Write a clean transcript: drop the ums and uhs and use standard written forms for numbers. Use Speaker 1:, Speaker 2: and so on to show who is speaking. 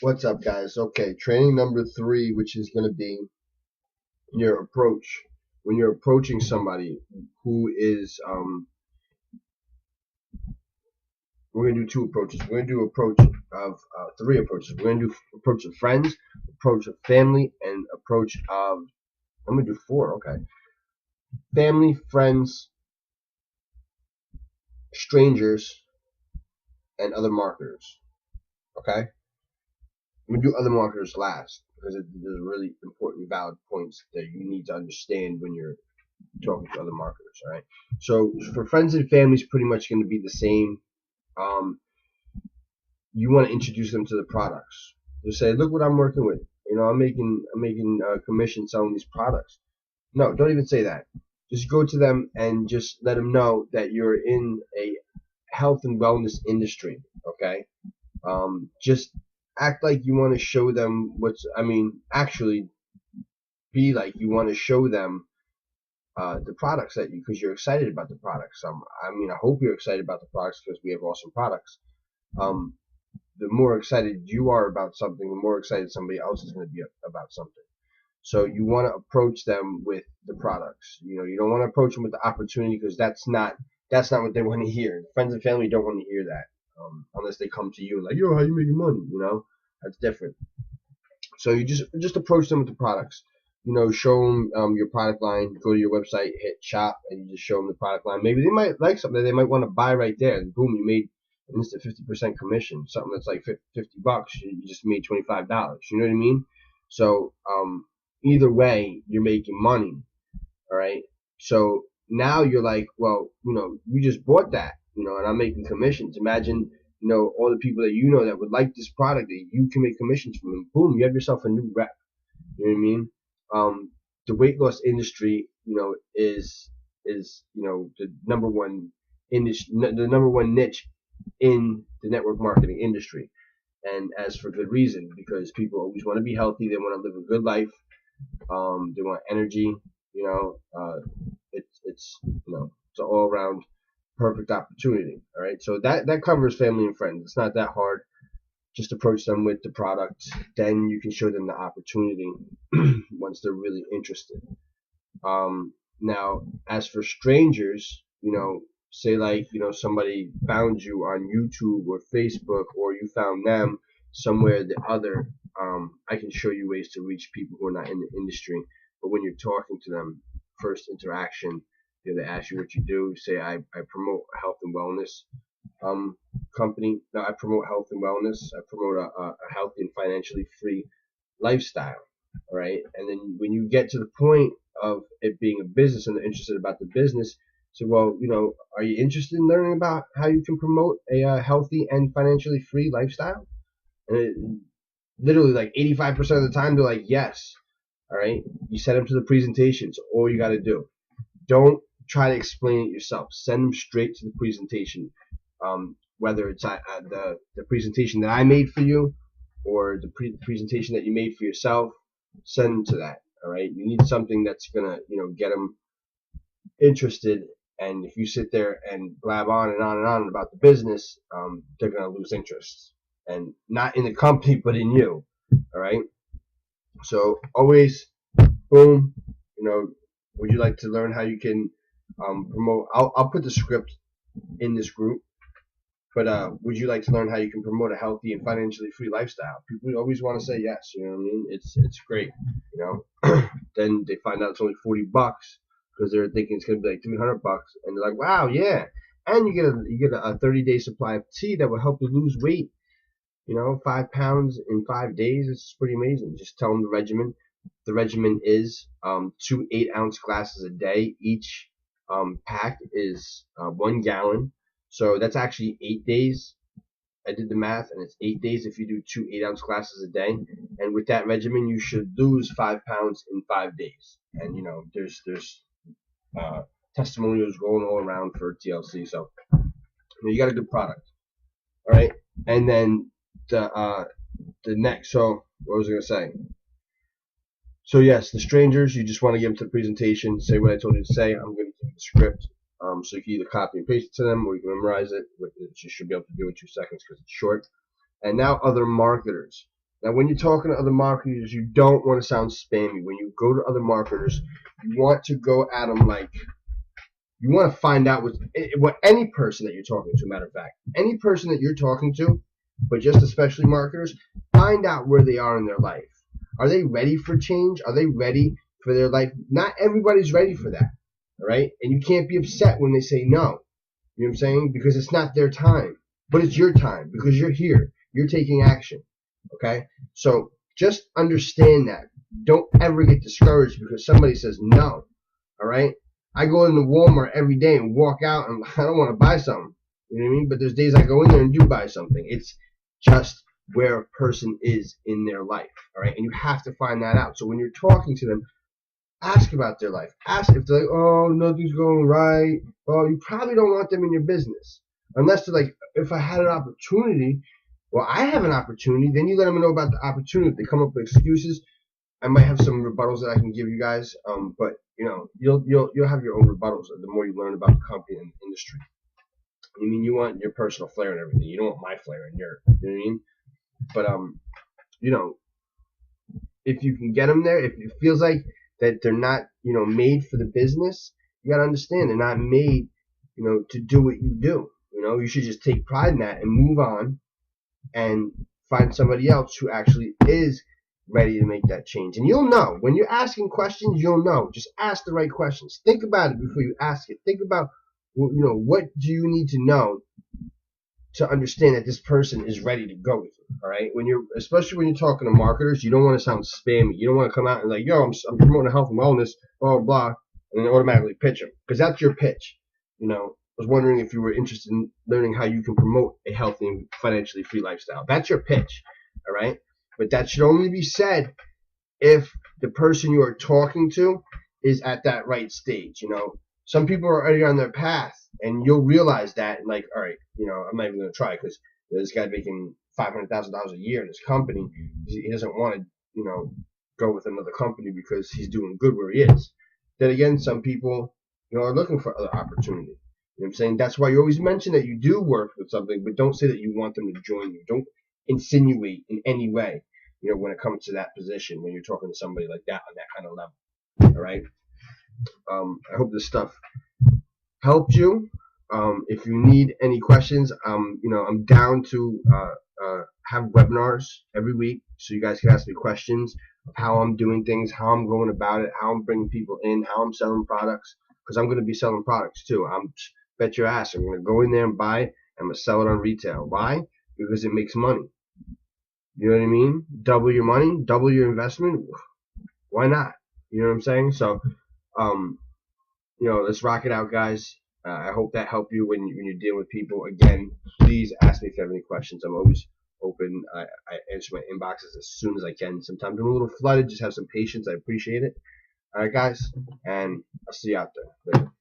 Speaker 1: What's up, guys? Okay, training number 3, which is going to be your approach. When you're approaching somebody who is, we're going to do 2 approaches. We're going to do approach of 3 approaches. We're going to do approach of friends, approach of family, and approach of, I'm going to do 4, okay. Family, friends, strangers, and other marketers, okay? I'm going to do other marketers last because there's really important, valid points that you need to understand when you're talking to other marketers. All right. So for friends and family, is pretty much going to be the same. You want to introduce them to the products. Just say, look what I'm working with. You know, I'm making commission selling these products. No, don't even say that. Just go to them and just let them know that you're in a health and wellness industry. Okay. Just act like you want to show them actually be like you want to show them the products because you're excited about the products. I hope you're excited about the products because we have awesome products. The more excited you are about something, the more excited somebody else is going to be about something. So you want to approach them with the products. You know, you don't want to approach them with the opportunity because that's not what they want to hear. Friends and family don't want to hear that unless they come to you like, yo, how you making money? You know, that's different. So you just approach them with the products. You know, show them your product line. Go to your website, hit shop, and you just show them the product line. Maybe they might like something that they might want to buy right there. And boom, you made an instant 50% commission. Something that's like $50, you just made $25. You know what I mean? So either way, you're making money. All right. So now you're like, well, you know, you just bought that, you know, and I'm making commissions. Imagine, you know, all the people that you know that would like this product that you can make commissions from, and boom, you have yourself a new rep. You know what I mean? The weight loss industry, you know, is you know the number one industry, the number one niche in the network marketing industry, and as for good reason, because people always want to be healthy, they want to live a good life, they want energy, you know, it's you know it's an all around perfect opportunity. All right, so that covers family and friends. It's not that hard. Just approach them with the product, then you can show them the opportunity once they're really interested. Now, as for strangers, you know, say like, you know, somebody found you on YouTube or Facebook, or you found them somewhere or the other. I can show you ways to reach people who are not in the industry. But when you're talking to them, first interaction, you know, they ask you what you do. Say, I promote health and wellness company. Now, I promote health and wellness. I promote a healthy and financially free lifestyle. All right. And then when you get to the point of it being a business and they're interested about the business, so, well, you know, are you interested in learning about how you can promote a healthy and financially free lifestyle? And literally like 85% of the time, they're like, yes. All right. You send them to the presentation. So all you got to do. Don't try to explain it yourself. Send them straight to the presentation. Whether it's the presentation that I made for you or the presentation that you made for yourself, send them to that. All right. You need something that's gonna, you know, get them interested. And if you sit there and blab on and on and on about the business, they're gonna lose interest, and not in the company, but in you. All right. So always, boom. You know, would you like to learn how you can promote? I'll put the script in this group. But would you like to learn how you can promote a healthy and financially free lifestyle? People always want to say yes. You know what I mean? It's great. You know, then they find out it's only $40 because they're thinking it's gonna be like $300, and they're like, wow, yeah. And you get a 30-day supply of tea that will help you lose weight. You know, 5 pounds in 5 days. It's pretty amazing. Just tell them the regimen. The regimen is 2 8-ounce glasses a day. Each pack is 1 gallon. So that's actually 8 days. I did the math, and it's 8 days if you do 2 8-ounce glasses a day. And with that regimen, you should lose 5 pounds in 5 days. And you know, there's testimonials going all around for TLC. So you got a good product, all right. And then the next. So what was I gonna say? So yes, the strangers, you just want to give them to the presentation, say what I told you to say. I'm going to give you the script. So you can either copy and paste it to them, or you can memorize it. You should be able to do it in 2 seconds because it's short. And now other marketers. Now, when you're talking to other marketers, you don't want to sound spammy. When you go to other marketers, you want to go at them like you want to find out what any person that you're talking to. Matter of fact, any person that you're talking to, but just especially marketers, find out where they are in their life. Are they ready for change? Are they ready for their life? Not everybody's ready for that. All right, and you can't be upset when they say no. You know what I'm saying? Because it's not their time, but it's your time because you're here. You're taking action. Okay? So just understand that. Don't ever get discouraged because somebody says no. All right? I go into Walmart every day and walk out and I don't want to buy something. You know what I mean? But there's days I go in there and do buy something. It's just where a person is in their life. All right? And you have to find that out. So when you're talking to them, ask about their life. Ask if they're like, oh, nothing's going right. Oh, you probably don't want them in your business. Unless they're like, if I had an opportunity, well, I have an opportunity. Then you let them know about the opportunity. If they come up with excuses, I might have some rebuttals that I can give you guys. But you know, you'll have your own rebuttals the more you learn about the company and the industry. I mean, you want your personal flair and everything. You don't want my flair in your. You know what I mean? But you know, if you can get them there, if it feels like that they're not, you know, made for the business, you got to understand they're not made, you know, to do what you do. You know, you should just take pride in that and move on and find somebody else who actually is ready to make that change. And you'll know when you're asking questions, you'll know. Just ask the right questions. Think about it before you ask it. Think about, you know, what do you need to know to understand that this person is ready to go with you. All right, especially when you're talking to marketers, you don't want to sound spammy. You don't want to come out and like, yo, I'm promoting health and wellness, blah blah blah, and then automatically pitch them because that's your pitch. You know, I was wondering if you were interested in learning how you can promote a healthy and financially free lifestyle. That's your pitch. All right, but that should only be said if the person you are talking to is at that right stage. You know, some people are already on their path, and you'll realize that. And like, all right, you know, I'm not even going to try because this guy making $500,000 a year in his company. He doesn't want to, you know, go with another company because he's doing good where he is. Then again, some people, you know, are looking for other opportunity. You know what I'm saying? That's why you always mention that you do work with something, but don't say that you want them to join you. Don't insinuate in any way, you know, when it comes to that position, when you're talking to somebody like that on that kind of level. All right. I hope this stuff helped you. If you need any questions, you know, I'm down to have webinars every week, so you guys can ask me questions of how I'm doing things, how I'm going about it, how I'm bringing people in, how I'm selling products, because I'm going to be selling products too. Bet your ass I'm going to go in there and buy it. I'm going to sell it on retail. Why? Because it makes money. You know what I mean? Double your money, double your investment. Why not? You know what I'm saying? So, you know, let's rock it out, guys. I hope that helped you when you deal with people. Again, please ask me if you have any questions. I'm always open. I answer my inboxes as soon as I can. Sometimes I'm a little flooded. Just have some patience. I appreciate it. All right, guys, and I'll see you out there. Later.